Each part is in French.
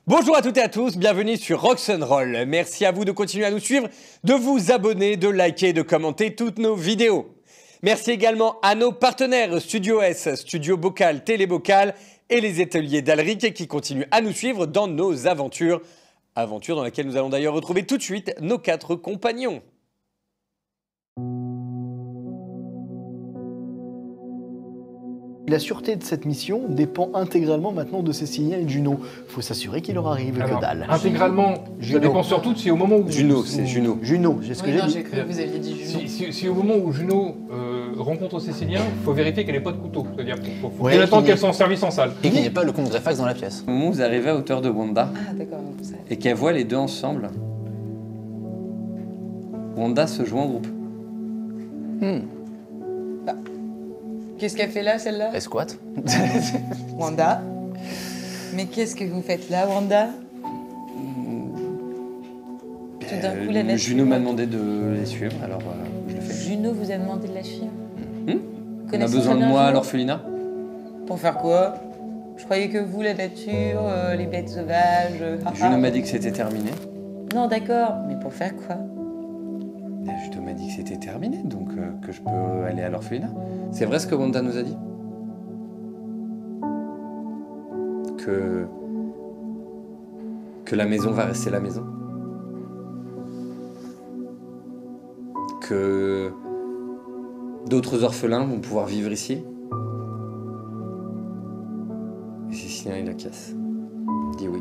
Bonjour à toutes et à tous, bienvenue sur Rock'n'Roll. Merci à vous de continuer à nous suivre, de vous abonner, de liker et de commenter toutes nos vidéos. Merci également à nos partenaires Studio S, Studio Bocal, Télé Bocal et les ateliers d'Alric qui continuent à nous suivre dans nos aventures. Aventure dans laquelle nous allons d'ailleurs retrouver tout de suite nos 4 compagnons. La sûreté de cette mission dépend intégralement maintenant de Cécilien et de Juno. Faut s'assurer qu'il leur arrive que dalle. Intégralement, ça dépend surtout si au moment où... Juno, c'est Juno. Juno, j'ai ce que j'ai dit. J'ai cru que vous aviez dit Juno. Si au moment où Juno rencontre Cécilien, il faut vérifier qu'elle n'ait pas de couteau. C'est-à-dire qu'il faut Ouais, bien attendre qu'elle soit en service en salle. Et qu'il n'y ait pas le comte Greyfax dans la pièce. Au moment où vous arrivez à hauteur de Wanda Ah d'accord, vous savez. et qu'elle voit les deux ensemble, Wanda se joint au groupe. Qu'est-ce qu'elle fait là, celle-là? Elle squatte. Wanda. Mais qu'est-ce que vous faites là, Wanda? Tout d'un coup, la nature... Juno m'a demandé de les suivre, alors je le fais. Juno vous a demandé de la suivre? On a besoin de moi à l'orphelinat. Pour faire quoi? Je croyais que vous, la nature, les bêtes sauvages... Juno m'a dit que c'était terminé. Non, d'accord, mais pour faire quoi? Juno m'a dit que c'était terminé, donc que je peux aller à l'orphelinat. C'est vrai ce que Wanda nous a dit? Que la maison va rester la maison. Que d'autres orphelins vont pouvoir vivre ici. Et Cécilien, il la casse. Il dit oui.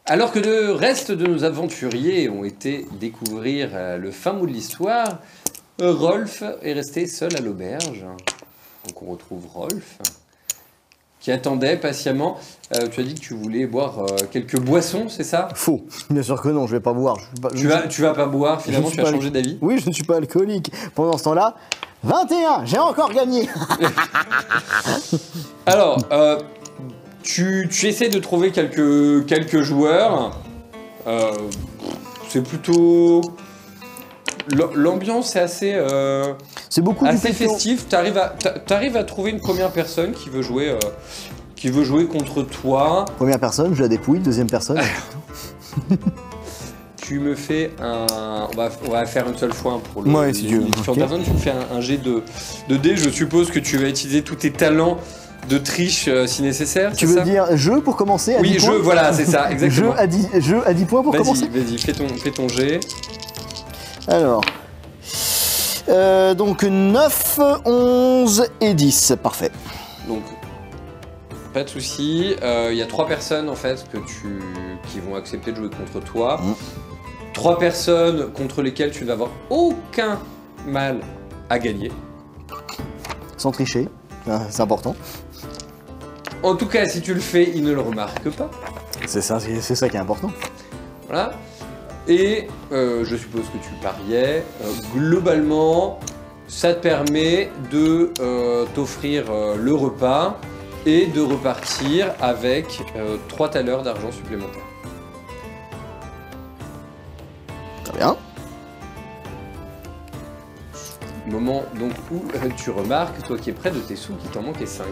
Alors que le reste de nos aventuriers ont été découvrir le fin mot de l'histoire, Rolf est resté seul à l'auberge. Donc on retrouve Rolf, qui attendait patiemment. Tu as dit que tu voulais boire quelques boissons, c'est ça? Faux. Bien sûr que non, je vais pas boire. Tu vas pas boire, finalement tu as changé d'avis? Oui, je ne suis pas alcoolique. Pendant ce temps-là, 21, j'ai encore gagné. Alors, tu essaies de trouver quelques joueurs. C'est plutôt... L'ambiance est assez, C'est beaucoup assez plus festif. T'arrives à trouver une première personne qui veut jouer contre toi. Première personne, je la dépouille. Deuxième personne. Tu me fais un... On va faire une seule fois pour le... Ouais, si tu veux. Sur personne, tu me fais un jet de dés. Je suppose que tu vas utiliser tous tes talents de triche si nécessaire. Tu veux dire jeu pour commencer à 10 Oui, points? jeu, voilà, c'est ça, exactement. Jeu à 10 points pour commencer. Vas-y, fais ton jet. Alors, donc 9, 11 et 10, parfait. Donc, pas de souci. Il y a 3 personnes en fait qui vont accepter de jouer contre toi. 3 personnes contre lesquelles tu ne vas avoir aucun mal à gagner. Sans tricher, c'est important. En tout cas, si tu le fais, ils ne le remarquent pas. C'est ça qui est important. Voilà. Et je suppose que tu pariais. Globalement, ça te permet de t'offrir le repas et de repartir avec 3 thalers d'argent supplémentaires. Très bien. Moment donc où tu remarques, toi qui es près de tes sous, qu'il t'en manquait 5.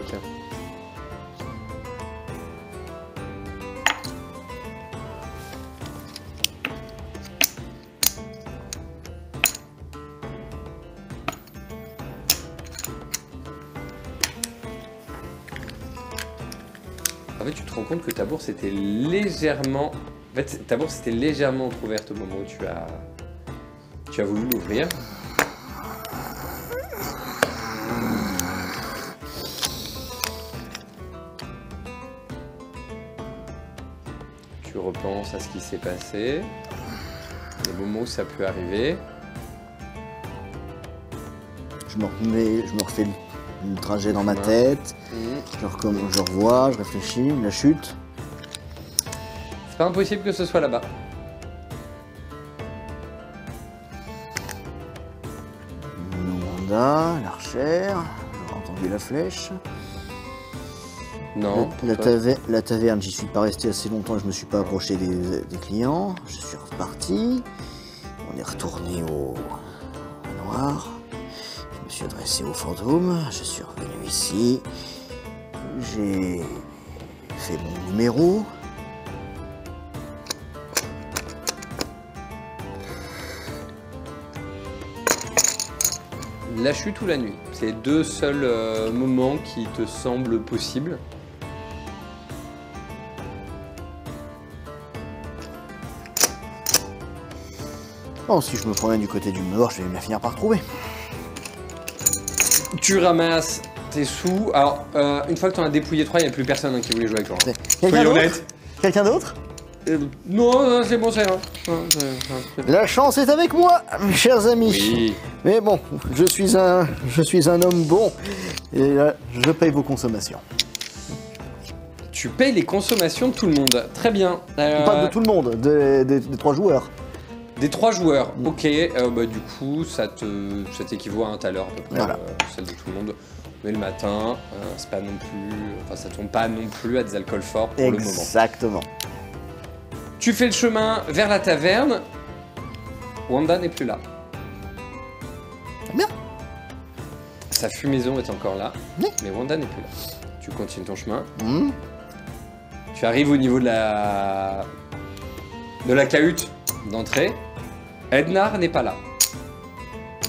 En fait, tu te rends compte que ta bourse était légèrement... En fait, ta bourse était légèrement entrouverte au moment où tu as voulu l'ouvrir. Tu repenses à ce qui s'est passé, les moments où ça peut arriver. Je me refais le trajet dans ma tête. Je revois, je réfléchis, la chute. C'est pas impossible que ce soit là-bas. Wanda, l'archère, j'aurais entendu la flèche. Non. La taverne, j'y suis pas resté assez longtemps, je me suis pas approché des clients. Je suis reparti. On est retourné au noir. Je me suis adressé au fantôme. Je suis revenu ici. J'ai fait mon numéro. La chute ou la nuit, c'est les deux seuls moments qui te semblent possibles. Bon, si je me promène du côté du nord, je vais bien finir par trouver. Tu ramasses tes sous. Alors, une fois que tu en as dépouillé 3, il n'y a plus personne qui voulait jouer avec toi. Quelqu'un d'autre? Quelqu'un d'autre? Non, c'est bon, c'est rien. La chance est avec moi, mes chers amis. Oui. Mais bon, je suis un homme bon. Et là, je paye vos consommations. Tu payes les consommations de tout le monde. Très bien. Pas de tout le monde, des 3 joueurs. Des 3 joueurs, ok. Du coup, ça t'équivaut à un thaler à peu près, Voilà. celle de tout le monde. Mais le matin, c'est pas non plus... Enfin, ça tombe pas non plus à des alcools forts pour le moment. Exactement. Tu fais le chemin vers la taverne. Wanda n'est plus là. Bien. Sa fumaison est encore là, Oui. mais Wanda n'est plus là. Tu continues ton chemin. Mmh. Tu arrives au niveau de la cahute d'entrée. Ednar n'est pas là.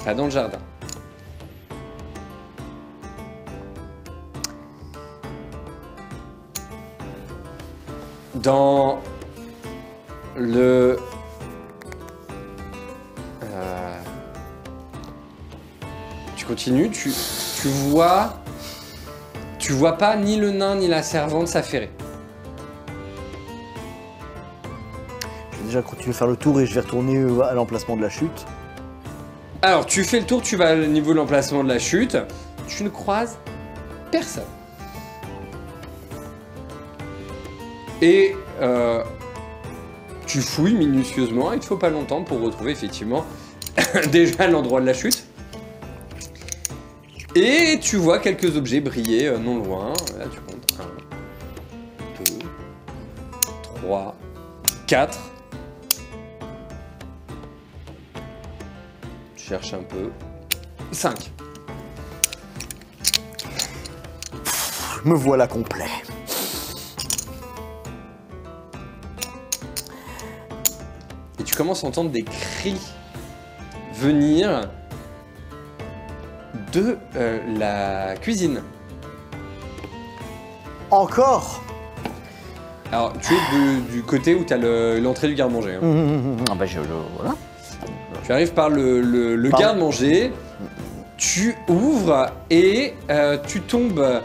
Pas dans le jardin. Dans le... Tu continues, tu vois... Tu vois pas ni le nain ni la servante s'affairer. Je vais déjà continuer à faire le tour et je vais retourner à l'emplacement de la chute. Alors, tu fais le tour, tu vas au niveau de l'emplacement de la chute. Tu ne croises personne. Et tu fouilles minutieusement, il ne te faut pas longtemps pour retrouver effectivement déjà l'endroit de la chute. Et tu vois quelques objets briller non loin. Là, tu comptes 1, 2, 3, 4. Tu cherches un peu. 5. Me voilà complet. Et tu commences à entendre des cris venir de la cuisine. Encore? Alors, tu es du côté où tu as l'entrée du garde-manger. Hein. Ah bah voilà. Tu arrives par le garde-manger, tu ouvres et tu tombes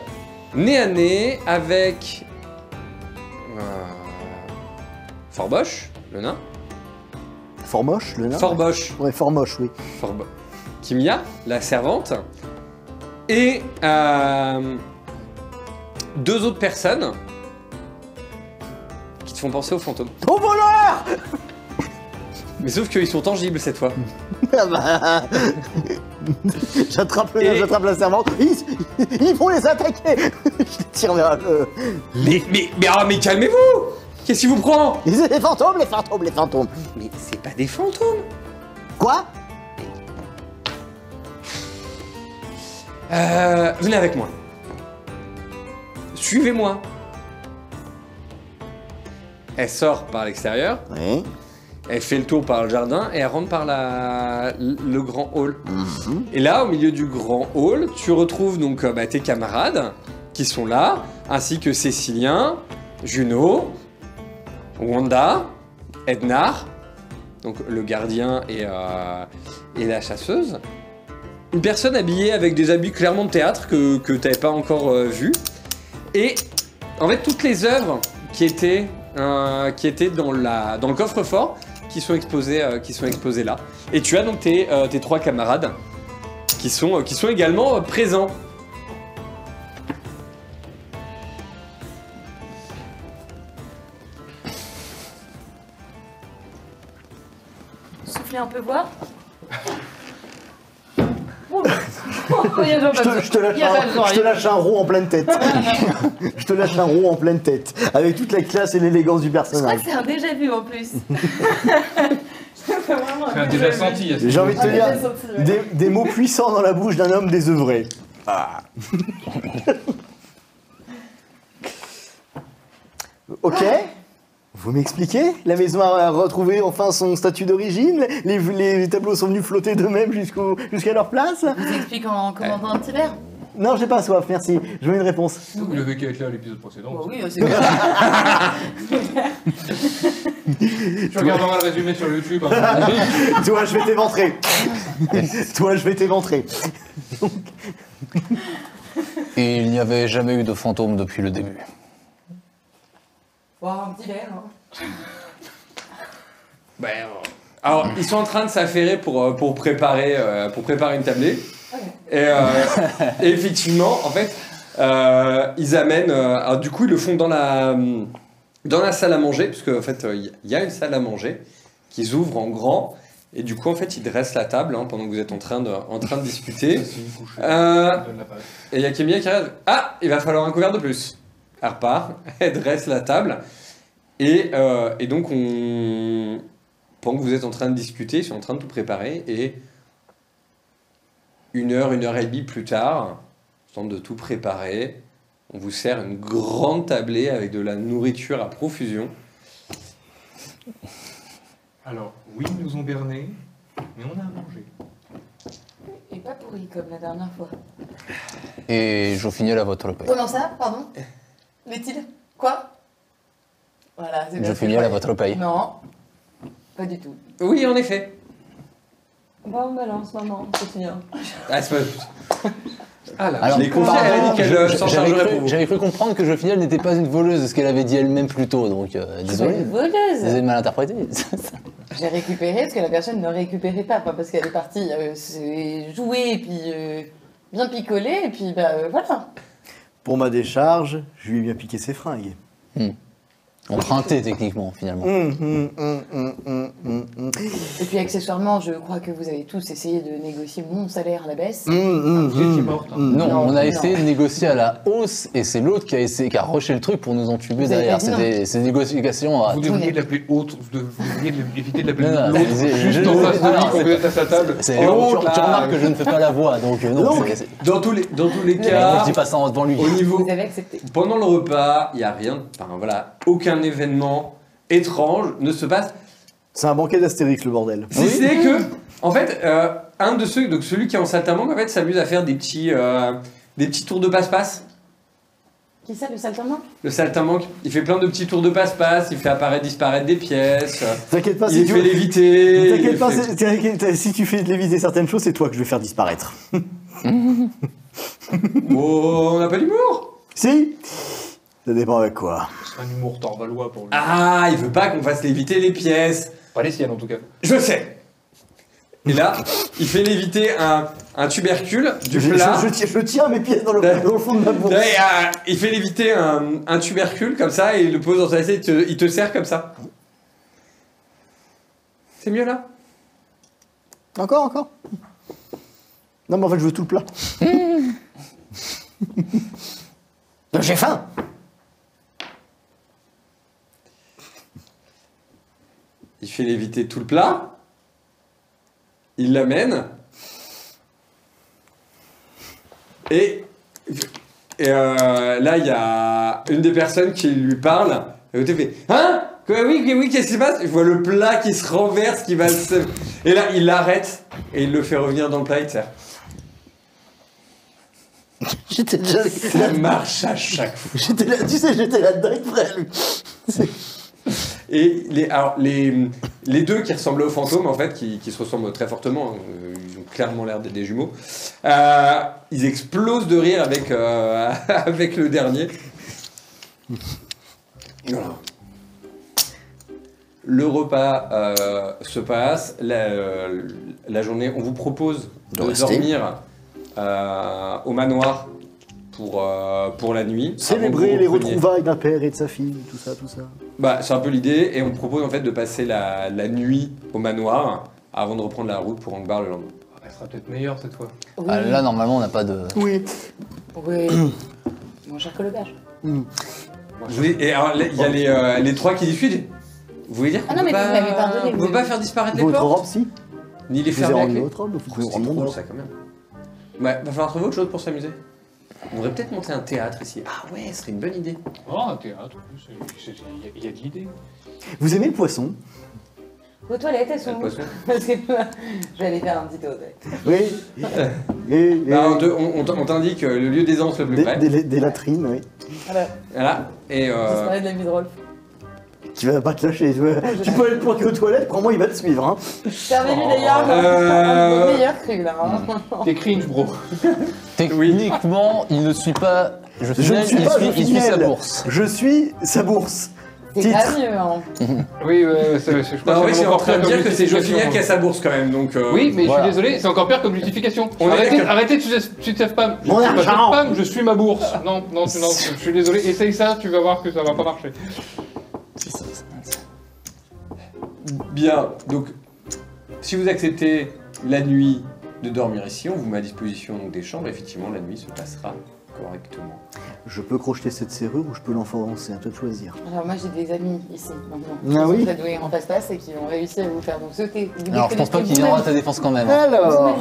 nez à nez avec Forboche, le nain. Fort moche, le nain? Forboche. Ouais, fort moche, oui. Kimia, la servante. Et 2 autres personnes qui te font penser aux fantômes. Au voleur! Mais sauf qu'ils sont tangibles cette fois. Ah bah... J'attrape Et- la servante. Ils vont les attaquer. Je tire vers eux. Mais calmez-vous! Qu'est-ce qui vous prend? Les fantômes, les fantômes, les fantômes. Mais c'est pas des fantômes! Quoi? Venez avec moi. Suivez-moi. Elle sort par l'extérieur, Oui. elle fait le tour par le jardin et elle rentre par le grand hall. Et là, au milieu du grand hall, tu retrouves donc tes camarades qui sont là, ainsi que Cécilien, Juno, Wanda, Ednar, donc le gardien et la chasseuse. Une personne habillée avec des habits clairement de théâtre que tu n'avais pas encore vu. Et en fait, toutes les œuvres qui étaient dans le coffre-fort qui sont exposées là. Et tu as donc tes 3 camarades qui sont également présents. Soufflez un peu, voir. Il y a pas besoin. Je te lâche Il y a pas besoin. je te lâche un roux en pleine tête. Je te lâche un roux en pleine tête. Avec toute la classe et l'élégance du Je crois personnage. que c'est un déjà vu en plus. C'est vraiment C'est un déjà senti. J'ai envie de te Un dire déjà senti, ouais. des mots puissants dans la bouche d'un homme désœuvré. Ok. Vous m'expliquez? La maison a retrouvé enfin son statut d'origine? Les tableaux sont venus flotter d'eux-mêmes jusqu'à leur place? Je vous explique en commandant un petit verre. Non, j'ai pas soif, merci. Je veux une réponse. Vous l'avez qu'à être là à l'épisode précédent. Bah oui, c'est clair. Tu regarderas le résumé sur YouTube. Hein. Toi, je vais t'éventrer. Toi, je vais t'éventrer. Et il n'y avait jamais eu de fantôme depuis le début. Faut avoir un petit verre. Hein. Alors, ils sont en train de s'affairer pour préparer une tablée. Et effectivement, en fait, ils amènent. Alors, du coup, ils le font dans la salle à manger, parce qu'en fait, il y a une salle à manger qu'ils ouvrent en grand. Et du coup, en fait, ils dressent la table pendant que vous êtes en train de discuter. Et il y a Kémia qui arrive. Ah, il va falloir un couvert de plus. Elle repart, elle dresse la table. Et donc, pendant que vous êtes en train de discuter, ils sont en train de tout préparer. Et 1h et demie plus tard, temps de tout préparer, on vous sert une grande tablée avec de la nourriture à profusion. Alors, oui, ils nous ont bernés, mais on a à manger. Et pas pourri comme la dernière fois. Et je finis à votre paye. Comment ça, pardon? L'est-il? Quoi? Voilà, c'est bien. Je finis à votre paye. Non, pas du tout. Oui, en effet. Bon, on balance, maman, c'est bien. Ah, c'est pas... Ah là, Alors, je l'ai confié, elle a dit qu'elle s'en chargerait pour vous. J'avais cru comprendre que Jofinel n'était pas une voleuse, ce qu'elle avait dit elle-même plus tôt, donc désolé. Une Vous avez voleuse. mal interprété. J'ai récupéré parce que la personne ne récupérait pas parce qu'elle est partie jouer et puis bien picoler et puis voilà. Pour ma décharge, je lui ai bien piqué ses fringues. Emprunté techniquement, finalement. Et puis accessoirement, je crois que vous avez tous essayé de négocier mon salaire à la baisse. Vous étiez morte. Hein. Non, Non, on a non. essayé de négocier à la hausse et c'est l'autre qui a rushé le truc pour nous entuber Vous avez derrière. pas dit non. C'était ces négociations à Vous devriez l'appeler haute, vous devriez éviter de l'appeler Non, non, l'autre, je- juste je- en face de non, lui non, quand vous êtes à sa table. C'est- Oh, tu là. remarques que je ne fais pas la voix, donc non. Donc, dans tous les cas, Je dis pas ça devant lui. au niveau... Vous avez accepté. Pendant le repas, il n'y a rien, enfin voilà, aucun événement étrange ne se passe. C'est un banquet d'Astérix, le bordel. Si ce n'est que, en fait, un de ceux, donc celui qui est en saltimbanque, en fait, s'amuse à faire des petits tours de passe-passe. Qui ça, le saltimbanque? Le saltimbanque, il fait plein de petits tours de passe-passe, il fait apparaître, disparaître des pièces, T'inquiète pas, il si les tu fait léviter. T'inquiète il pas, fait- si tu fais léviter certaines choses, c'est toi que je vais faire disparaître. Oh, on n'a pas d'humour. Si? Ça dépend avec quoi. C'est un humour torvalois pour lui. Ah, il veut pas qu'on fasse léviter les pièces. Pas les siennes en tout cas. Je sais. Et là, il fait léviter un tubercule du Je plat. je tiens mes pièces dans le fond de ma bourse. Ouais, il fait léviter un tubercule comme ça et il le pose dans sa assiette, il te sert comme ça. C'est mieux là? Encore. Non, mais en fait, je veux tout le plat. J'ai faim. Il fait léviter tout le plat. Il l'amène. Et là, il y a une des personnes qui lui parle. Et l'autre fait hein? Oui, qu'est-ce qui se passe? Je vois le plat qui se renverse, qui va se... Et là, il l'arrête et il le fait revenir dans le plat, il te sert. J'étais déjà... Ça marche à chaque fois. J'étais là dedans près, lui. Et les deux qui ressemblaient aux fantômes, en fait, qui se ressemblent très fortement, ils ont clairement l'air d'être des jumeaux, ils explosent de rire avec, avec le dernier. Voilà. Le repas se passe, la journée, on vous propose de dormir au manoir pour la nuit. Célébrer les retrouvailles d'un père et de sa fille, tout ça. Bah, c'est un peu l'idée, et on propose en fait de passer la nuit au manoir avant de reprendre la route pour Angbar le lendemain. Elle sera peut-être meilleure cette fois. Oui. Ah, là, normalement, on n'a pas de... Oui. Oui. Mon cher colobage. Et alors, il y a les trois qui discutent. Vous voulez dire qu'on Ah non, mais vous m'avez pardonné, on vous peut pas avez- faire disparaître les Votre portes robe, si. ni les Vous avez fermer avec rendu les... votre robe, vous pouvez C'est rendre mon drôle robe. ça quand même. Ouais, va falloir trouver autre chose pour s'amuser. On devrait peut-être monter un théâtre ici. Ah ouais, ce serait une bonne idée. Oh, un théâtre, il y a de l'idée. Vous aimez le poisson? Vos toilettes, elles sont Le où? poisson. Parce que je vais aller faire un petit tour. Oui. Bah, on t'indique le lieu d'aisance le plus près. Des latrines, oui. Voilà, Voilà. Et disparaît de la vie de Rolf. Tu vas pas te lâcher. Tu peux aller te planquer aux toilettes, crois-moi, il va te suivre. Hein. C'est un menu d'ailleurs, le meilleur cru là. Hein. T'es cringe, bro. Techniquement, il ne suit pas... Je ne suis pas il suit sa Jofinel. bourse. Je suis sa bourse. C'est Titre. pas mieux. Hein. Oui, je crois en fait, que c'est en train de encore pire dire comme que c'est justification. Jofinel qui a sa bourse quand même, donc... Oui, mais Voilà. je suis désolé, c'est encore pire comme justification. On est d'accord. Arrêtez de succès spam. Je Mon suis pas argent. spam, je suis ma bourse. Non, je suis désolé. Essaye ça, tu vas voir que ça va pas marcher. Bien, donc, si vous acceptez la nuit de dormir ici, on vous met à disposition donc, des chambres, effectivement, la nuit se passera correctement. Je peux crocheter cette serrure ou je peux l'enfoncer, à toi de choisir. Alors moi j'ai des amis ici maintenant. Ah Ils oui sont très doués en passe-passe et qui ont réussi à vous faire donc sauter. Vous Alors, je pense pas déconnecter qu'il ira à vous-même. ta défense quand même. hein. Alors,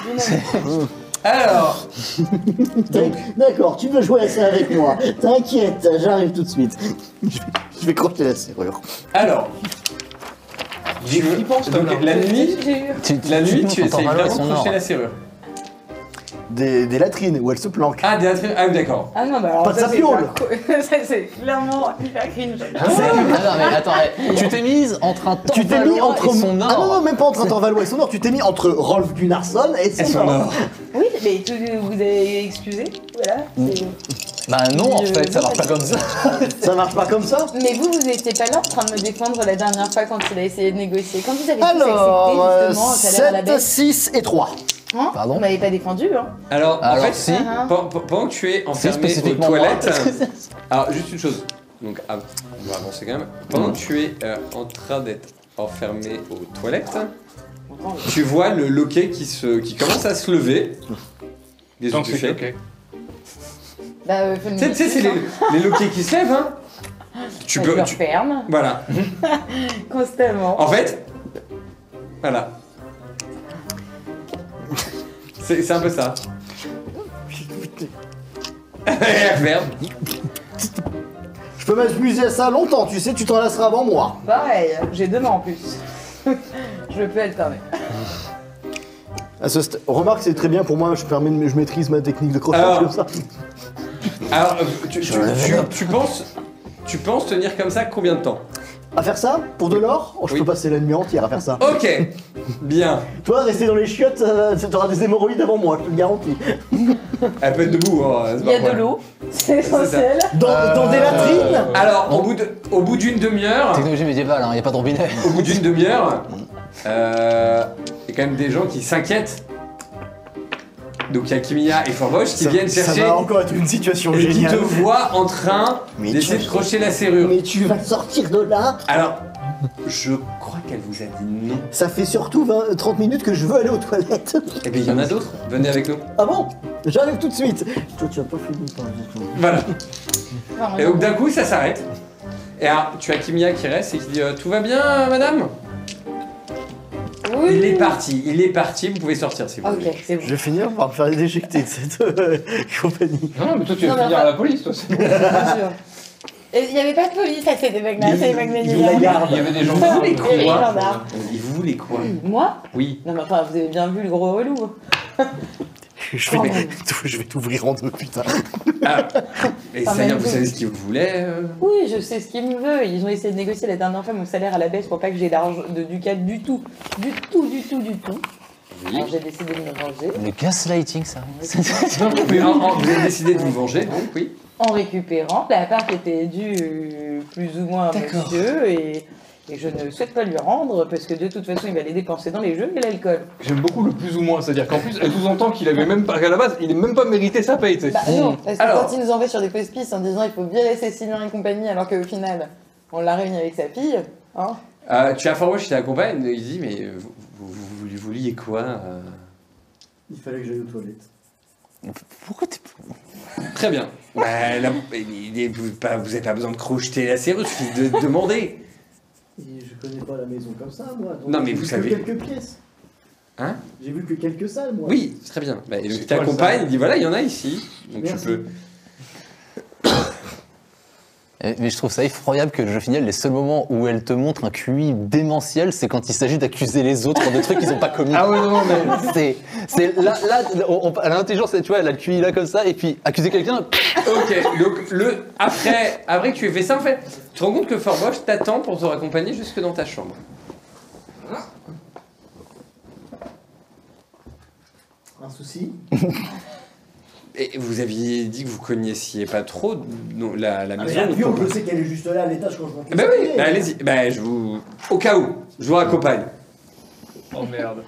Vous-même. Alors, d'accord, tu veux jouer à ça avec moi. T'inquiète, j'arrive tout de suite. Je vais crocheter la serrure. alors... J'ai flippant, ce donc, homme-là. la nuit, J'ai eu. la nuit, tu quand essayes Orvalo et vraiment son de crocheter or. la serrure. Des latrines où elle se planque. Ah, oui, d'accord. Ah non, bah alors Pas de ça, sa c'est piole. pas- ça c'est clairement hyper cringe. Ah non, mais attends, tu t'es mise entre un Tu t'es mis Torvalois entre et son or. Ah non, même pas entre un Torvalois et son or, tu t'es mis entre Rolf Gunnarsson et son or. Oui, mais vous avez excusé, voilà. c'est- Bah non, en fait, ça marche pas comme ça. Ça marche pas comme ça. Mais vous étiez pas là en train de me défendre la dernière fois quand il a essayé de négocier. Quand vous avez tous Alors, accepté justement, ça a l'air à la 7, baisse. 6 et 3. Hein Pardon Vous m'avez pas défendu, hein. Alors, en Alors, fait, si. pendant que tu es enfermé aux spécifiquement toilettes... moi. Alors, juste une chose. Donc, on va avancer quand même. Pendant que tu es en train d'être enfermé aux toilettes, tu vois le loquet qui commence à se lever. Qu'est-ce que Donc tu c'est fais? ok. Bah, Tu sais, c'est les loquets qui se lèvent, hein. Tu peux... Je tu- ferme Voilà. constamment. En fait... Voilà. C'est un peu ça. Merde. Je peux m'amuser à ça longtemps, tu sais, tu t'en lasseras avant moi. Pareil, j'ai 2 mains en plus. Je peux alterner. Remarque, c'est très bien pour moi, je maîtrise ma technique de crochet Alors. comme ça. Alors, tu penses tenir comme ça combien de temps? À faire ça Pour de l'or je Oui. peux passer la nuit entière à faire ça. Ok, bien. Toi, rester dans les chiottes, t'auras des hémorroïdes avant moi, je te le garantis. Elle peut être debout. Hein, c'est Il pas y a de vrai. l'eau, c'est essentiel. Dans des latrines Alors, au bout d'une demi-heure, Technologie médiévale, il n'y a pas de robinet. au bout d'une demi-heure, il y a quand même des gens qui s'inquiètent. Donc il y a Kimiya et Forbosh qui viennent Ça chercher va encore être une situation et qui te géniale. voient en train Mais d'essayer tu- de crocher la serrure. Mais tu vas sortir de là. Alors, je crois qu'elle vous a dit non. Ça fait surtout 30 minutes que je veux aller aux toilettes. Eh bien, il y en a d'autres. Venez avec nous. Ah bon? J'arrive tout de suite. Toi, tu as pas fini par exemple. Voilà. Enfin, Et donc d'un coup, ça s'arrête. Et alors, tu as Kimia qui reste et qui dit tout va bien, madame? oui. Il est parti, vous pouvez sortir si vous voulez. Ok, c'est bon. Je vais finir par me faire déjecter de cette compagnie. Non, mais toi, tu vas Non, mais finir enfin- à la police, toi. C'est bon. Bien sûr. Et il n'y avait pas de police, ça c'est des mecs là, c'est des mecs Il vous la garde. Il y avait des gens. Vous voulez Et les quoi? gendarmes. Il vous voulez quoi? Moi? Oui. Non mais enfin, vous avez bien vu le gros relou. Je vais t'ouvrir en deux, putain. Ah. Et Enfin, ça y est, même vous vous. savez ce qu'il vous voulait Oui, je sais ce qu'ils me veulent. Ils ont essayé de négocier la dernière fois mon salaire à la baisse pour pas que j'ai d'argent de ducat du tout. Du tout. Oui. Alors j'ai décidé de me venger Le gaslighting, ça. Mais vous avez décidé de vous venger, donc oui. en récupérant la part qui était due plus ou moins à D'accord. monsieur et je ne souhaite pas lui rendre parce que de toute façon il va les dépenser dans les jeux et l'alcool. J'aime beaucoup le plus ou moins, c'est-à-dire qu'en plus, elle sous-entend qu'il avait même pas, qu'à la base, il n'a même pas mérité sa paye, tu sais. Bah non, parce que Alors. quand il nous envoie sur des post-pistes en disant il faut virer Cécilien et compagnie alors qu'au final on l'a réuni avec sa fille, hein. Tu as Forwatch qui t'accompagne, il dit mais vous vouliez quoi Il fallait que j'aille aux toilettes. Pourquoi t'es. Très bien. Bah, là, vous n'avez pas besoin de crocheter la serrure, il suffit de demander. Je connais pas la maison comme ça, moi. Donc Non, mais j'ai vous vu savez- que quelques pièces. Hein? J'ai vu que quelques salles, moi. Oui, très bien. Bah, et donc, C'est il quoi, t'accompagne, ça il dit voilà, il y en a ici. Donc Merci. tu peux. Mais je trouve ça effroyable que le jeu final, les seuls moments où elle te montre un QI démentiel, c'est quand il s'agit d'accuser les autres pour des trucs qu'ils n'ont pas commis. Ah ouais, non, mais. C'est là, elle a l'intelligence, tu vois, elle a le QI là comme ça, et puis accuser quelqu'un. Ok, donc après que tu aies fait ça, en fait, tu te rends compte que Forwatch t'attend pour te raccompagner jusque dans ta chambre. Un souci? Et vous aviez dit que vous connaissiez pas trop la Ah, mais maison. la de Pio, Copain. je sais qu'elle est juste là à l'étage quand je monte. Bah oui, bah allez-y. Bah je vous. Au cas où, je vous raccompagne. Oh merde.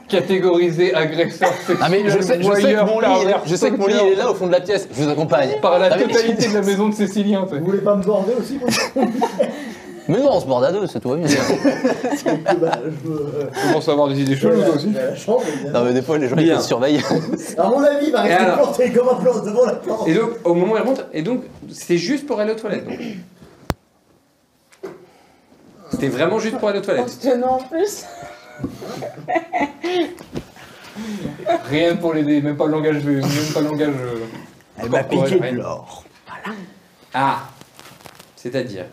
Catégorisé agresseur sexuel. Ah mais je sais que voyeur, mon lit, pervers, je sais que mon lit il est là au fond de la pièce. Je vous accompagne. Par la Ah, mais- totalité de la maison de Cécilien, tu sais. Vous voulez pas me border aussi, moi? Mais non, on se borde à deux, c'est tout. Bien. Bah, je veux. Tu commences à avoir des idées cheloues, toi aussi. La chambre, évidemment. Non mais des fois les gens Bien. ils te surveillent. À mon avis, il va Et rester alors planté comme un plan devant la porte. Et donc, au moment où elle rentre, et donc, c'était juste pour aller aux toilettes. Donc. C'était vraiment juste pour aller aux En toilettes. se tenant en plus. Rien pour l'aider, même pas le langage. Même pas le langage. Elle m'a corporel, piqué rien. de l'or. Ah. C'est-à-dire.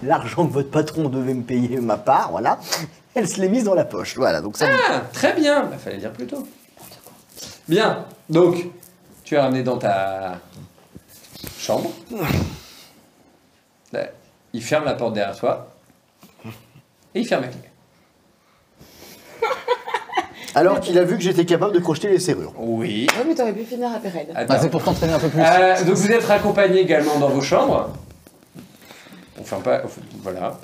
L'argent que votre patron devait me payer ma part, voilà. Elle se l'est mise dans la poche, voilà. Donc ça. Ah, très bien. Bah, fallait le dire plus tôt. Bien. Donc, tu es ramené dans ta chambre. Là, il ferme la porte derrière toi. Et il ferme la clé. Alors qu'il a vu que j'étais capable de crocheter les serrures. Oui. Ouais, mais t'aurais pu finir à Pérède. Attends. Ah, c'est pour t'entraîner un peu plus. Donc vous êtes raccompagnés également dans vos chambres. Enfin pas, voilà.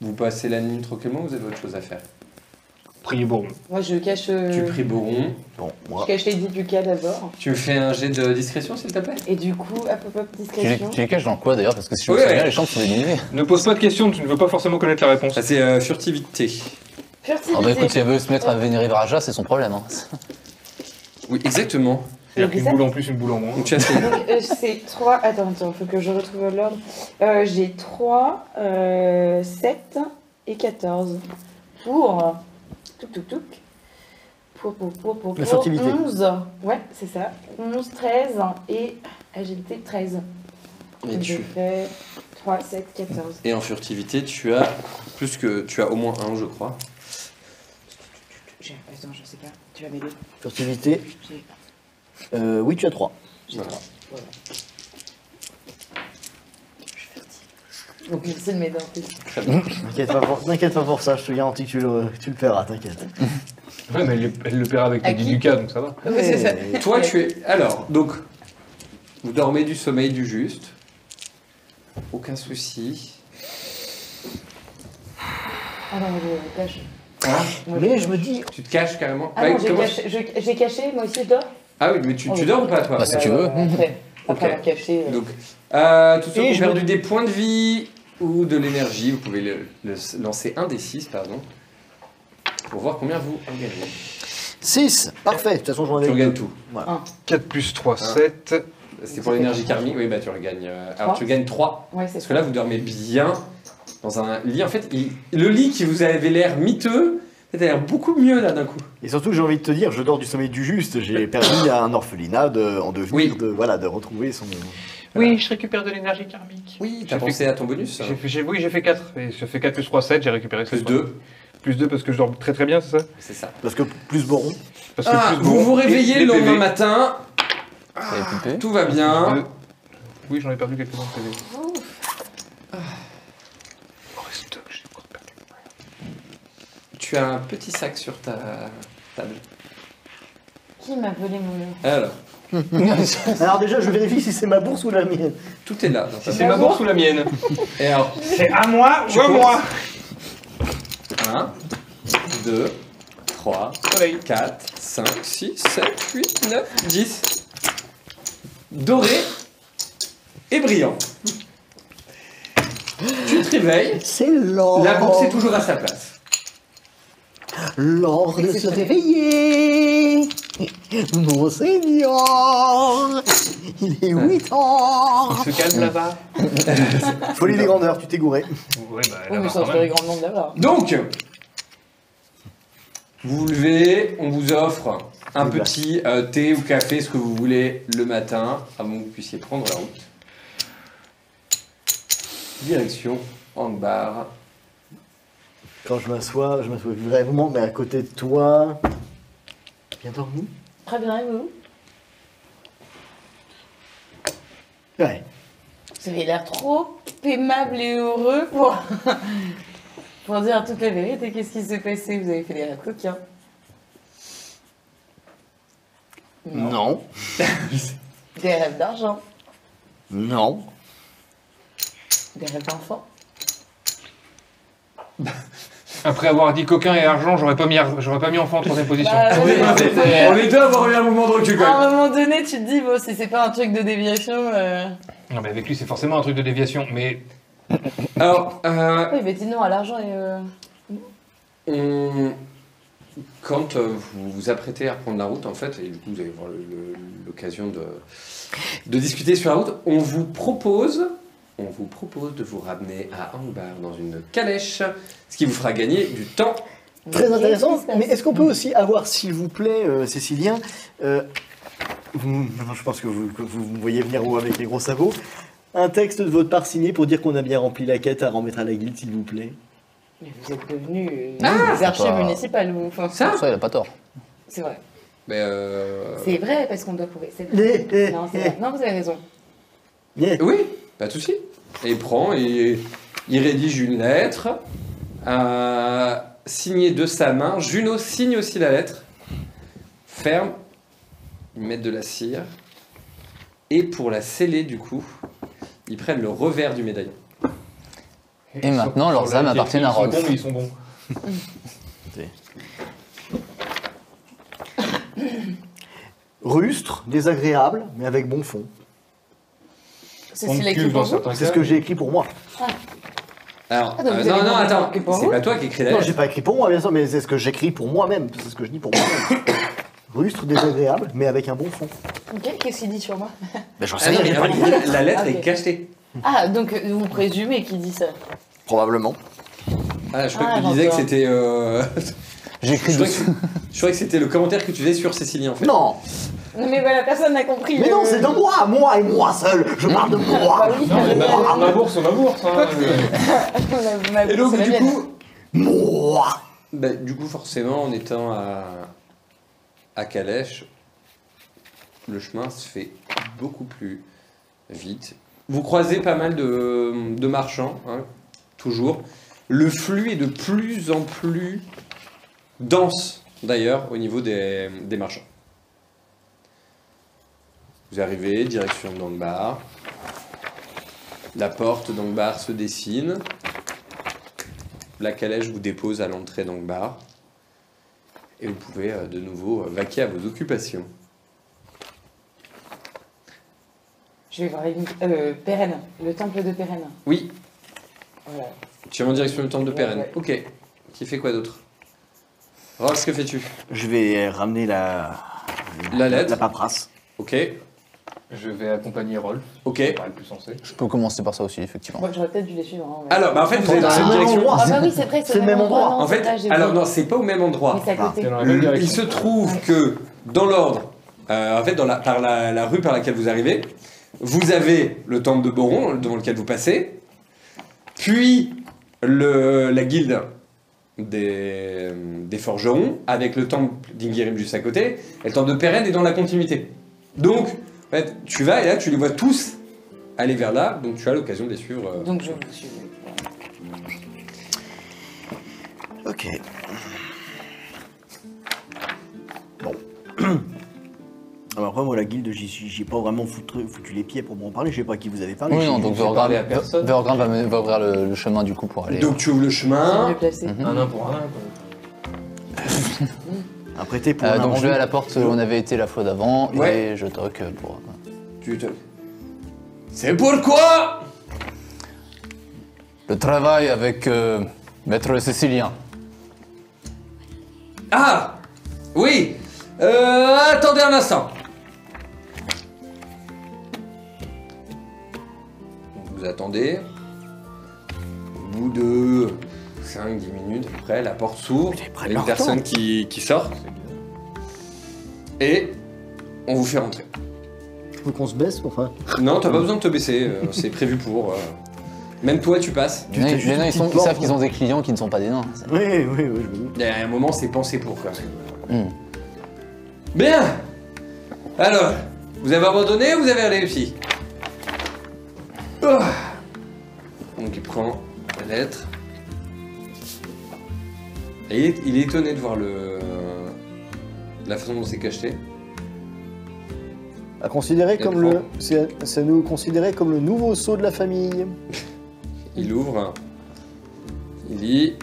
Vous passez la nuit tranquillement, vous avez autre chose à faire. Priez bon. Moi je cache. Tu pries Boron. Bon, Je moi. cache les 10 ducats d'abord. Tu fais un jet de discrétion s'il te plaît. Et du coup, hop, Tu discrétion. les caches dans quoi d'ailleurs? Parce que si je me Ouais, souviens ouais. bien, les chambres sont illuminées. Ne pose pas de questions, tu ne veux pas forcément connaître la réponse. Ça c'est furtivité. Furtivité. Ah bah écoute, si elle veut se mettre à vénérer Raja, c'est son problème. Hein. Oui, exactement. C'est-à-dire qu'une boule en plus, une boule en moins. Donc tu as fait. Donc c'est 3. Attends, faut que je retrouve l'ordre. J'ai 3, 7 et 14. Pour. Touc. Pour. La furtivité. 11. Ouais, c'est ça. 11, 13 et agilité 13. Et, Donc je fais 3, 7, 14. et en furtivité, tu as tu as au moins un, je crois. Attends, je sais pas. Tu vas m'aider. Furtivité. J'ai Oui, tu as 3. Voilà. 3. Voilà. Je suis furtive. Donc j'essaie de m'aider en plus. Très bien. T'inquiète pas pour ça, je te garantis que tu le paieras, t'inquiète. Ouais, mais elle le paiera avec À les 10 qui ducats, donc ça va. Oui, c'est ça. Toi tu es. Alors, donc, vous dormez du sommeil du juste. Aucun souci. Ah non, je cache. Hein Moi, Mais je me dis, Tu te caches carrément. Ah Ouais, non, j'ai comment- j'ai caché, moi aussi je dors. Ah oui, mais tu dors ou pas toi Bah, si tu veux. Après Ok. avoir caché. Donc, tous ceux Et qui ont je perdu me- des points de vie, ou de l'énergie. Vous pouvez lancer un des 6, pardon, pour voir combien vous en gagnez. 6, parfait. De toute façon, j'en ai Tu deux. regagnes tout. Voilà. 4 plus 3, Ah. 7. C'était pour l'énergie karmique, oui, bah tu regagnes. Alors Trois. tu gagnes 3. Ouais, c'est Parce que là, vous dormez bien dans un lit. En fait, le lit qui vous avait l'air miteux, ça a l'air beaucoup mieux là d'un coup. Et surtout, j'ai envie de te dire, je dors du sommeil du juste. J'ai permis à un orphelinat en devenir, Oui. de retrouver son. Oui, je récupère de l'énergie karmique. Oui, t'as J'ai pensé à ton bonus Oui, j'ai fait 4. Et j'ai fait 4 plus 3, 7, j'ai récupéré Plus 7. 2, Plus 2 parce que je dors très très bien, c'est ça? c'est ça. Parce que plus boron. Parce que Ah, plus vous bon, vous réveillez les le lendemain PV. matin, Et poupée. tout va bien. Deux. Oui, j'en ai perdu quelques-uns de PV. Oh, stock, j'ai encore perdu. Tu as un petit sac sur ta table. Qui m'a volé mon lot? Alors, Alors déjà, je vérifie si c'est ma bourse ou la mienne. tout est là. Dans ta C'est ma bourse ou la mienne? Et alors, C'est à moi Tu ou à moi? 1, 2, 3, Soleil. 4, 5, 6, 7, 8, 9, 10. Doré et brillant. Tu te réveilles, C'est l'or. la bourse est toujours à sa place. L'or de se réveiller. Mon Seigneur. Il est 8 heures. Il se calme là-bas. Folie des grandeurs, tu t'es gouré. Oui, bah Oui, mais là-bas ça quand se ferait même. grandement d'abord. Donc, vous vous levez, on vous offre un Des petit thé ou café, ce que vous voulez, le matin, avant que vous puissiez prendre la route. Direction Angbar. Quand je m'assois vraiment, mais à côté de toi. Bien dormi? Très bien, et vous? Ouais. Vous avez l'air trop aimable et heureux pour... pour dire toute la vérité. Qu'est-ce qui s'est passé? Vous avez fait des rêves coquins. Non. Des rêves d'argent. Non. Des rêves d'enfants. Après avoir dit coquin et argent, j'aurais pas mis enfant en troisième position. Bah, On est, ouais, on est deux à avoir eu un moment de recul quand À même. un moment donné, tu te dis, bon, si c'est pas un truc de déviation... Non, mais avec lui, c'est forcément un truc de déviation. Mais Alors, Oui, mais dis non à l'argent et... quand vous vous apprêtez à reprendre la route, en fait, et du coup vous allez avoir l'occasion de discuter sur la route, on vous propose de vous ramener à Angbar dans une calèche, ce qui vous fera gagner du temps. Très intéressant. Qu'est-ce qui se passe Mais est-ce qu'on peut aussi avoir, s'il vous plaît, Cécilien, je pense que vous me voyez venir avec les gros sabots, un texte de votre part signé pour dire qu'on a bien rempli la quête à remettre à la guilde, s'il vous plaît. Mais vous êtes devenus Ah, des archives pas- municipales, vous. Enfin, Ça Ça, il a pas tort. c'est vrai. Mais C'est vrai, parce qu'on doit prouver. C'est vrai. Non, c'est vrai. Non, vous avez raison. Yeah. oui, pas de souci. Et il prend et il rédige une lettre signée de sa main. Juno signe aussi la lettre. Ferme. Ils mettent de la cire. Et pour la sceller, du coup, ils prennent le revers du médaillon. Et maintenant, leurs âmes appartiennent à Rox. Ils sont bons. Rustre, désagréable, mais avec bon fond. C'est On si cul l'équipe dans pour vous. certains C'est cas. ce que j'ai écrit pour moi. Alors, Ah, donc vous non, avez non, pas attends, écrit pour c'est vous pas toi qui écris la Non, lettre. j'ai pas écrit pour moi, bien sûr, mais c'est ce que j'écris pour moi-même. C'est ce que je dis pour moi-même. Rustre, désagréable, mais avec un bon fond. Ok, qu'est-ce qu'il dit sur moi? Ben, j'en Ah non, mais la lettre Ok. est cachetée. Ah, donc vous présumez qu'il dit ça. Probablement. Ah, je crois Ah, que tu disais que j'entends. c'était. J'écris Je crois dessous. je crois que c'était le commentaire que tu faisais sur Cécilie en fait. Non. Non, mais voilà, personne n'a compris. Mais non, c'est de moi et moi seul. Je parle de moi. Bah oui, Non, mais ma- ma bourse, c'est ma bourse. Hein. ma- Et donc c'est la du mienne. coup, Moi. bah, du coup forcément en étant à Calèche, le chemin se fait beaucoup plus vite. Vous croisez pas mal de marchands, hein, toujours. Le flux est de plus en plus dense d'ailleurs au niveau des marchands. Vous arrivez, direction d'Angbar. La porte d'Angbar se dessine. La calèche vous dépose à l'entrée d'Angbar. Et vous pouvez de nouveau vaquer à vos occupations. Je vais voir Pérenne, le temple de Pérenne. Oui, Voilà. Tu vas en direction du temple de Pérenne. Ouais. Ok. Qui fait quoi d'autre? Rox, que fais-tu? Je vais ramener la lettre. La paperasse. Ok. Je vais accompagner Rolf. Ok. C'est le plus sensé. Je peux commencer par ça aussi, effectivement. Moi, j'aurais peut-être dû les suivre. Hein, mais- Alors, bah en fait, vous êtes dans la C'est même le même direction. endroit. Ah bah oui, c'est vrai, C'est le même endroit. non, En fait, c'est vrai, j'ai alors oublié. non, c'est pas au même endroit. Mais c'est à côté. C'est dans la même direction. Il se trouve que dans l'ordre, en fait, par la rue par laquelle vous arrivez, vous avez le temple de Boron devant lequel vous passez, puis la guilde des forgerons avec le temple d'Ingirim juste à côté, et le temple de Pérenne est dans la continuité. Donc, en fait, tu vas et là, tu les vois tous aller vers là, donc tu as l'occasion de les suivre. Donc je me suis. Ok. Bon. Alors après, moi, la guilde, j'y ai pas vraiment foutu les pieds pour m'en parler. Je sais pas à qui vous avez parlé. Oui, non, J'ai- donc j'ai parlé à personne. Vergrin va ouvrir le chemin du coup pour aller. Donc tu ouvres le C'est chemin. mieux placé. Un nain pour un nain, quoi. Un prêté pour un Donc je vais rendu. à la porte où on avait été la fois d'avant Ouais. et je toque pour. C'est pourquoi Le travail avec Maître Cécilien. Ah oui. Attendez un instant. Vous attendez. Au bout de 5-10 minutes, après, la porte s'ouvre. Putain, ils Il prennent y a une leur personne temps. qui sort. Et on vous fait rentrer. Faut qu'on se baisse, enfin. Non, t'as pas besoin de te baisser. C'est prévu pour. Même toi, tu passes. Les nains, juste une ils petite savent porte. qu'ils ont des clients qui ne sont pas des nains. Oui, oui, oui, je me doute. Il y a un moment, c'est pensé pour quand même. Hmm. Bien. Alors, vous avez abandonné ou vous avez réussi? Oh. Donc il prend la lettre. Et il est étonné de voir la façon dont c'est cacheté. À considérer Et comme prend. c'est nous considérer comme le nouveau sceau de la famille. Il ouvre. Il lit.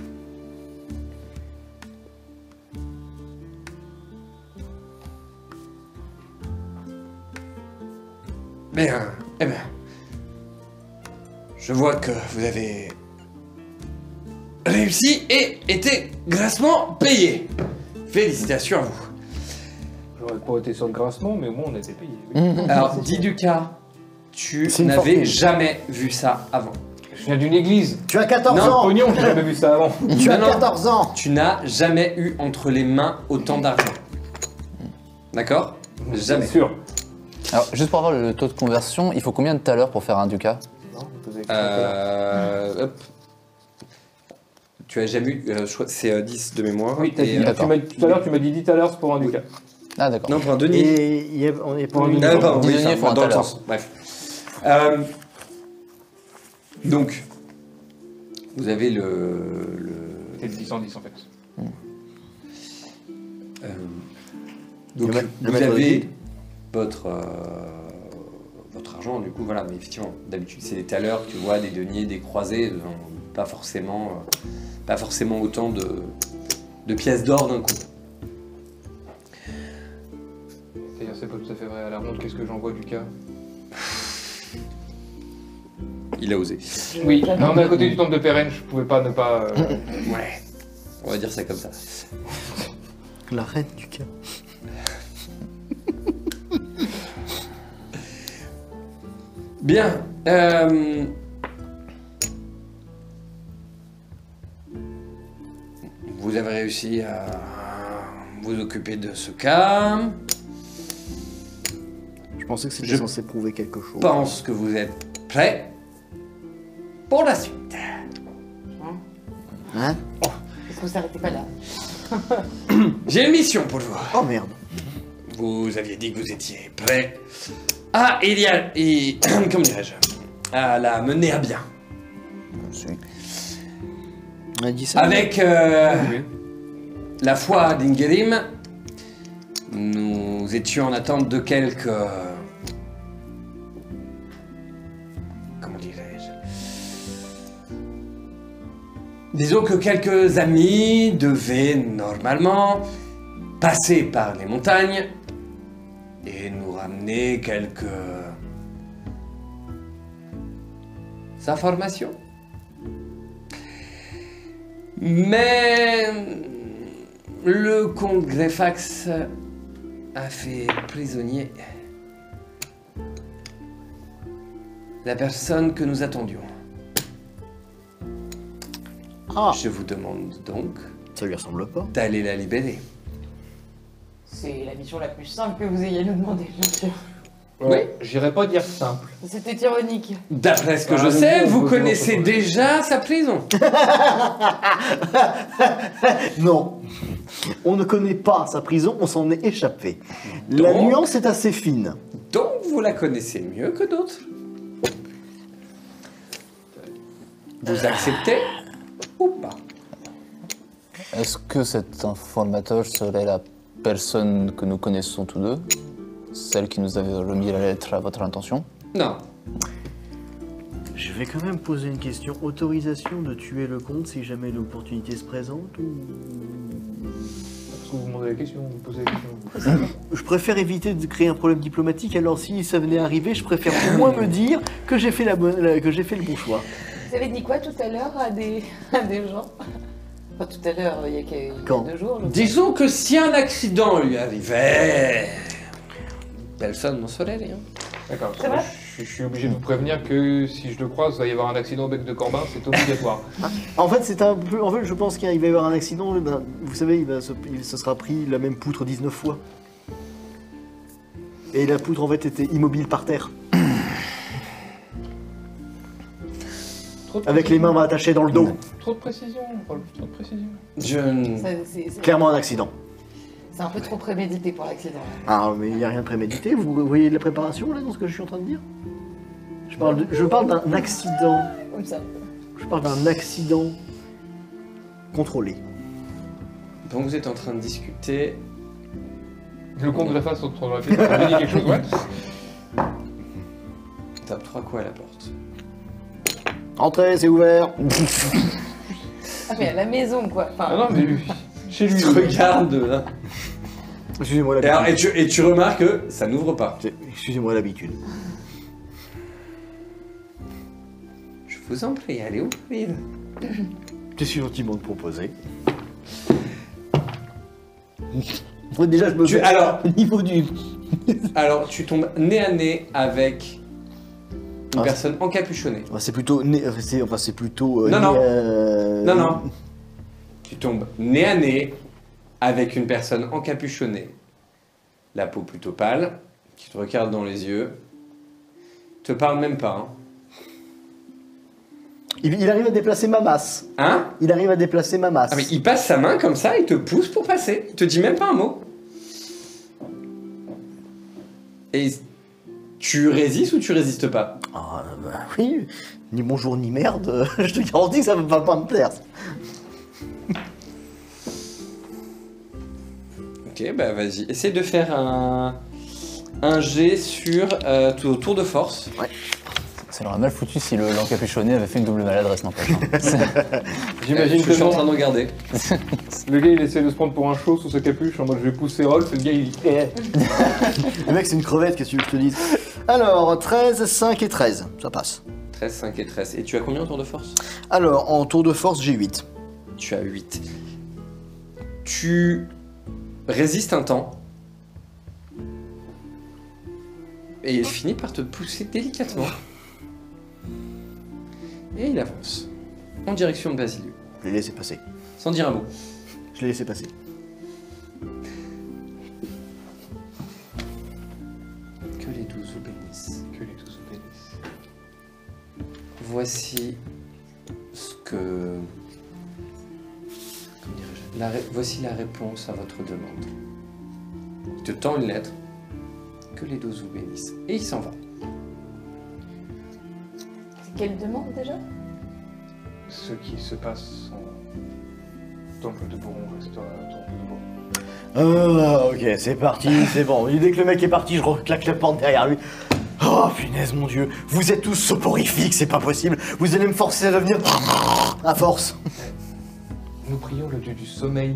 Bien, eh bien. Je vois que vous avez réussi et été grassement payé. Félicitations à vous. J'aurais pas été sur le grassement, mais au moins on a été payé. Oui. Alors, dis Ducas, tu C'est une n'avais fortune. jamais vu ça avant. Je viens d'une église. Tu as 14 Non, ans. Pognon, j'ai jamais vu ça avant. Tu as Non, non. 14 ans. Tu n'as jamais eu entre les mains autant d'argent. D'accord? Jamais. C'est sûr. Alors, juste pour avoir le taux de conversion, il faut combien de talers pour faire un ducat? Non, vous posez la question. Hop. Tu as jamais eu, je crois que c'est 10 de mémoire. Oui, t'as Et, dit, d'accord. tout à l'heure, tu m'as dit 10 talers pour un ducat. Ah, d'accord. non, pour un denier. Et on est Pour pas un une- denier. Pardon, dix oui, deniers ça, pour un dans le taler. sens. Bref. Donc, vous avez C'était 10 en 10 en fait. donc, Le vous maître de avez guilde. votre argent, du coup, voilà. Mais effectivement, d'habitude, c'est des talers, tu vois, des deniers, des croisés, pas forcément autant de pièces d'or d'un coup. C'est-à-dire, c'est pas tout à fait vrai. À la ronde, qu'est-ce que j'en vois, Ducat? Il a osé. Oui, non, mais à côté du temple de Pérenne, je pouvais pas ne pas. Ouais. On va dire ça comme ça. La reine du cas. Bien. Vous avez réussi à vous occuper de ce cas. Je pensais que c'était Je censé prouver quelque chose. Je pense que vous êtes prêts pour la suite. Hein? Est-ce qu'on s'arrêtait pas là? J'ai une mission pour vous. Oh merde. Vous aviez dit que vous étiez prêts à comment dirais-je, à la mener à bien. On a dit ça. Avec la foi d'Ingerim, nous étions en attente de quelques... Comment dirais-je? Disons que quelques amis devaient normalement passer par les montagnes et nous ramener quelques informations. Mais le comte Greyfax a fait prisonnier la personne que nous attendions. Ah, Je vous demande donc ça lui ressemble pas. d'aller la libérer. C'est la mission la plus simple que vous ayez à nous demander, bien sûr. Oui. J'irais pas dire simple. C'était ironique. D'après ce que Ah, je le sais, bon, vous bon, connaissez bon, bon. déjà sa prison. Non. On ne connaît pas sa prison, on s'en est échappé. La Donc nuance est assez fine. Donc vous la connaissez mieux que d'autres. Vous acceptez ou pas? Est-ce que cet informateur serait la personne que nous connaissons tous deux? Celle qui nous avait remis la lettre à votre intention? Non. Je vais quand même poser une question. Autorisation de tuer le comte si jamais l'opportunité se présente ou... Parce que vous demandez la question, vous posez la question. Je préfère éviter de créer un problème diplomatique, alors si ça venait arriver, je préfère au moins me dire que j'ai fait, que j'ai fait le bon choix. Vous avez dit quoi tout à l'heure à des gens? Pas tout à l'heure, il y a Quand 2 jours. je Disons que si un accident lui arrivait, personne n'en saurait rien. D'accord. C'est vrai Je suis obligé de vous prévenir que si je le croise, il va y avoir un accident au bec de Corbin, c'est obligatoire. En fait, c'est un peu. En fait, je pense qu'il va y avoir un accident. Ben, vous savez, il se sera pris la même poutre 19 fois. Et la poutre, en fait, était immobile par terre. Trop de Avec les mains attachées dans le dos. Trop de précision, Rolf, trop de précision. Je... Clairement un accident. C'est un peu trop prémédité pour l'accident. Ah, mais il n'y a rien de prémédité. Vous voyez de la préparation, là, dans ce que je suis en train de dire? Je parle d'un accident. Comme ça. Je parle d'un accident contrôlé. Donc vous êtes en train de discuter. Le compte de la face, on aurait fait dit quelque chose, ouais. Tape 3 coups à la porte. Entrez, c'est ouvert. Ah, mais à la maison, quoi. Enfin, Ah non, mais lui, chez lui. Tu regardes là. Excusez-moi Et, alors, l'habitude. et tu remarques que ça n'ouvre pas. Excusez-moi l'habitude. Je vous en prie, allez ouvrir. Je suis gentiment de proposer. Déjà, je me Tu- mets alors- au niveau du... Alors tu tombes nez à nez avec une Ah. personne encapuchonnée. C'est plutôt... c'est plutôt... Non, non. Non, non. Tu tombes nez à nez avec une personne encapuchonnée. La peau plutôt pâle, qui te regarde dans les yeux. Te parle même pas. Il arrive à déplacer ma masse. Hein? Il arrive à déplacer ma masse. Ah mais il passe sa main comme ça, il te pousse pour passer. Il te dit même pas un mot. Et tu résistes ou tu résistes pas? Ah, bah oui. Ni bonjour ni merde. Je te garantis que ça va pas me plaire. Ok, bah vas-y. Essaye de faire un jet sur tour de force. Ça leur a mal foutu si l'encapuchonné avait fait une double maladresse, n'empêche. Hein. J'imagine que que je suis en train de regarder. le gars il essaie de se prendre pour un show sous sa capuche en mode je vais pousser Rolf et le gars il dit Le mec, c'est une crevette, qu'est-ce que tu veux que je te dise? Alors, 13, 5 et 13. Ça passe. 13, 5 et 13. Et tu as combien en tour de force? Alors, en tour de force, j'ai 8. Tu as 8. Tu résistes un temps. Et il finit par te pousser délicatement. Et il avance en direction de Basilius, Je l'ai laissé passer. sans dire un mot. Je l'ai laissé passer. Que les 12 vous bénissent. que les tous vous bénissent. Voici ce que... Comment dirais-je voici la réponse à votre demande. Il te tend une lettre. Que les 12 vous bénissent. Et il s'en va. c'est quelle demande déjà? Ce qui se passe en Temple de Boron restera Temple de Boron. Ah, ok, c'est parti, c'est bon. Et dès que le mec est parti, je reclaque la porte derrière lui. Oh, punaise, mon Dieu. Vous êtes tous soporifiques, c'est pas possible. Vous allez me forcer à devenir... à force. Nous prions le dieu du sommeil.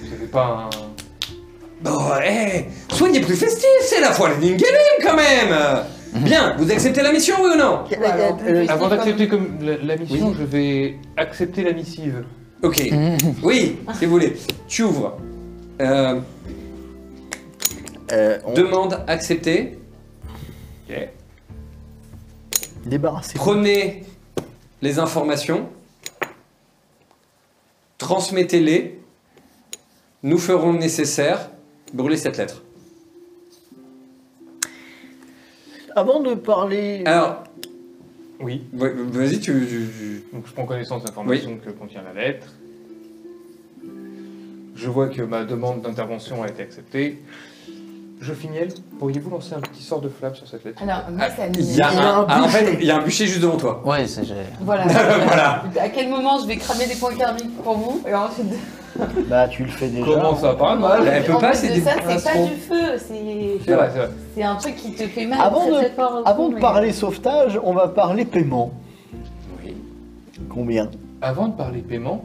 Vous avez pas un... Bon, hé, soyez plus festifs, c'est la foire de Ningelim quand même. Bien, vous acceptez la mission, oui ou non? Avant d'accepter comme la mission, je vais accepter la missive. Ok. Oui, si vous voulez. Tu ouvres. Demande acceptée. Ok. Débarrassez-vous. Prenez les informations. Transmettez-les. Nous ferons le nécessaire. Brûlez cette lettre. Avant de parler... Alors, Oui. vas-y, Donc je prends connaissance de l'information que contient la lettre. Je vois que ma demande d'intervention a été acceptée. Je fignelle. Pourriez-vous lancer un petit sort de flamme sur cette lettre? Alors, moi, ça me... il y a en fait, il y a un bûcher juste devant toi. Ouais, c'est j'ai. Voilà. Voilà. À quel moment je vais cramer des points karmiques pour vous et ensuite... Bah, tu le fais déjà. Comment ça pas mal? Elle peut En pas, plus c'est de des ça, c'est pas poinçons. du feu, c'est... C'est vrai, c'est vrai. C'est un truc qui te fait mal. Avant très, de- très fort, Avant de mais- parler sauvetage, on va parler paiement. Oui. Combien? Avant de parler paiement,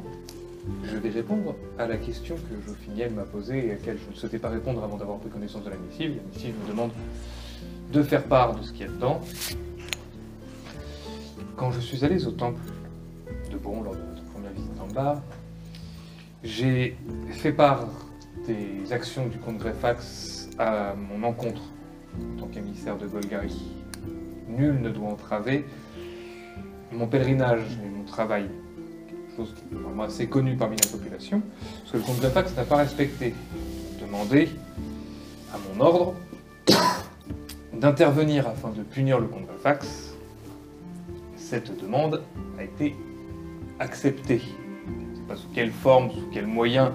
je vais répondre à la question que Joffiniel m'a posée et à laquelle je ne souhaitais pas répondre avant d'avoir pris connaissance de la missive. La missive me demande de faire part de ce qu'il y a dedans. Quand je suis allé au temple de Bron lors de notre première visite en bas, j'ai fait part des actions du comte Greyfax à mon encontre en tant qu'émissaire de Golgari. Nul ne doit entraver mon pèlerinage et mon travail. Chose qui est vraiment assez connue parmi la population, parce que le comte Greyfax n'a pas respecté. Il m'a demandé, à mon ordre, d'intervenir afin de punir le comte Greyfax. Cette demande a été acceptée. Je ne sais pas sous quelle forme, sous quel moyen,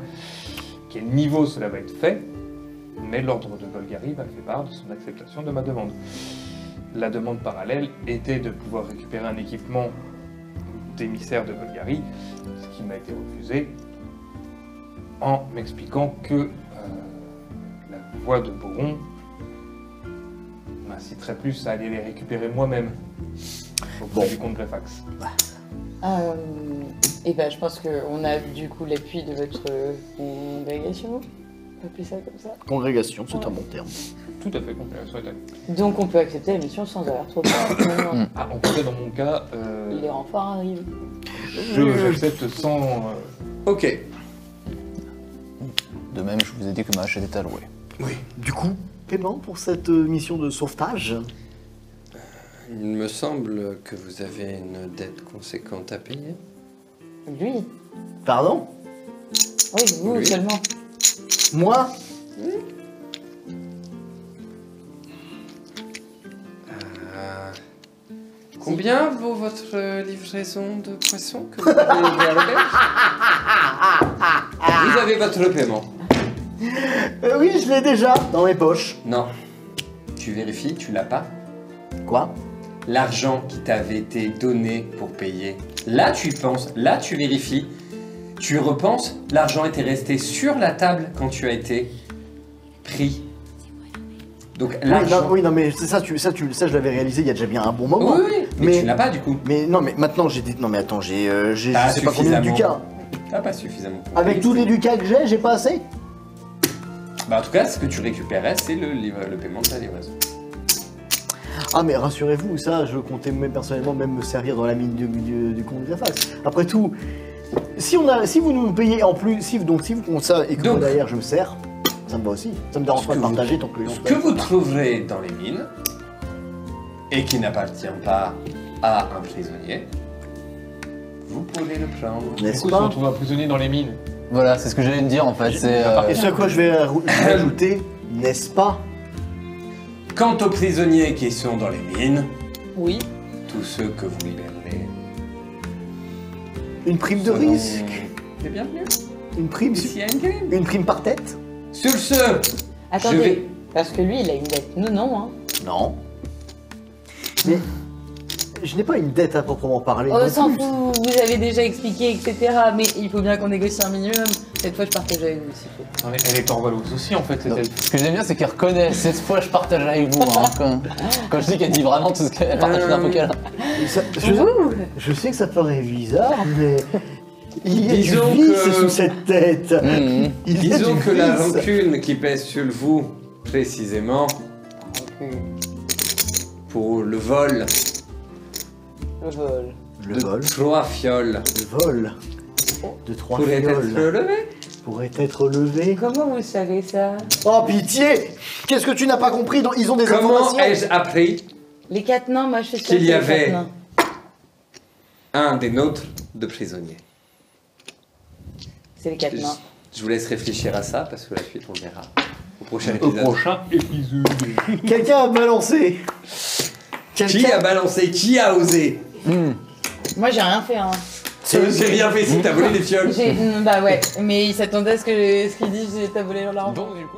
quel niveau cela va être fait, mais l'ordre de Golgari m'a fait part de son acceptation de ma demande. La demande parallèle était de pouvoir récupérer un équipement d'émissaire de Golgari, ce qui m'a été refusé en m'expliquant que la voix de Boron m'inciterait plus à aller les récupérer moi-même auprès du comte Greyfax. Et ben, je pense qu'on a du coup l'appui de votre congrégation. On peut appeler ça comme ça. Congrégation, c'est un bon terme. Tout à fait complet, soit établi. Donc on peut accepter la mission sans avoir trop peur. Ah, en tout cas, dans mon cas, Les renforts arrivent. j'accepte sans... Ok. De même, je vous ai dit que ma hache était allouée. Oui. Du coup, paiement pour cette mission de sauvetage? Il me semble que vous avez une dette conséquente à payer. Lui. Pardon? Oui, vous Lui. seulement. Moi? Combien vaut votre livraison de poissons que vous avez livrée à l'auberge? Vous avez votre paiement. Oui, je l'ai déjà dans mes poches. Non. Tu vérifies, tu l'as pas. Quoi? L'argent qui t'avait été donné pour payer. Là, tu y penses. Là, tu vérifies. Tu y repenses. L'argent était resté sur la table quand tu as été pris. Donc l'argent... Oui, non, mais c'est ça, ça, je l'avais réalisé il y a déjà bien un bon moment. Oui, oui, mais tu l'as pas du coup. Mais non, mais maintenant j'ai dit. Non, mais attends, je Pas sais pas combien de suffisamment. ducats. T'as pas suffisamment. pour Avec payer. tous les ducats que j'ai pas assez. Bah, en tout cas, ce que tu récupérais, c'est le paiement de ta livraison. Ah, mais rassurez-vous, ça, je comptais même personnellement même me servir dans la mine du comte Greyfax. Après tout, si vous nous payez en plus, si vous comptez ça et que Donc- moi, derrière je me sers, ça me va aussi. Ça me dérange pas de partager tant que Ce que vous trouverez dans les mines, et qui n'appartient pas à un prisonnier, vous pourrez le prendre. Du N'est-ce coup, si on pas? trouve un prisonnier dans les mines, Voilà, c'est ce que j'allais te dire en fait. C'est. Et ce à quoi je vais ajouter, n'est-ce pas? Quant aux prisonniers qui sont dans les mines, Oui. tous ceux que vous libérerez Une prime de seront risque. les bienvenus. Une prime, Ici à Endgame. une prime par tête? Sur ce, Attendez. je vais... Parce que lui, il a une dette. Nous, non. Hein. Non. Mais je n'ai pas une dette à proprement parler. On non s'en plus. fout, vous avez déjà expliqué, etc. Mais il faut bien qu'on négocie un minimum. Cette fois, je partage avec vous, s'il faut. elle est Corvalos aussi en fait, cette Non. elfe. Ce que j'aime bien, c'est qu'elle reconnaît. Cette fois, je partage avec vous. Hein, quand je dis qu'elle dit vraiment tout ce qu'elle partage tout l'info qu'elle a. Je sais que ça paraît bizarre, mais il y a Disons du vice que- sous cette tête. Mhm. Il y a Disons du que la vice. rancune qui pèse sur vous, précisément, pour le vol Le vol. Le de vol. 3 fioles Le vol. De 3 pourrait être fioles. levé. Pourrait être levé. Comment vous savez ça? Oh pitié! Qu'est-ce que tu n'as pas compris? Ils ont des Comment informations. ai-je appris Les cadenas, moi je fais ça. qu'il y c'est les avait cadenas. un des nôtres de prisonnier? C'est les cadenas. Je vous laisse réfléchir à ça parce que la suite on verra au prochain Au épisode. prochain épisode. Quelqu'un a balancé. Qui a balancé? Qui a osé? Moi j'ai rien fait, hein. J'ai rien fait si t'as volé des fioles. Bah ouais, mais il s'attendait à ce qu'il dise t'as volé leur argent. Bon, du coup,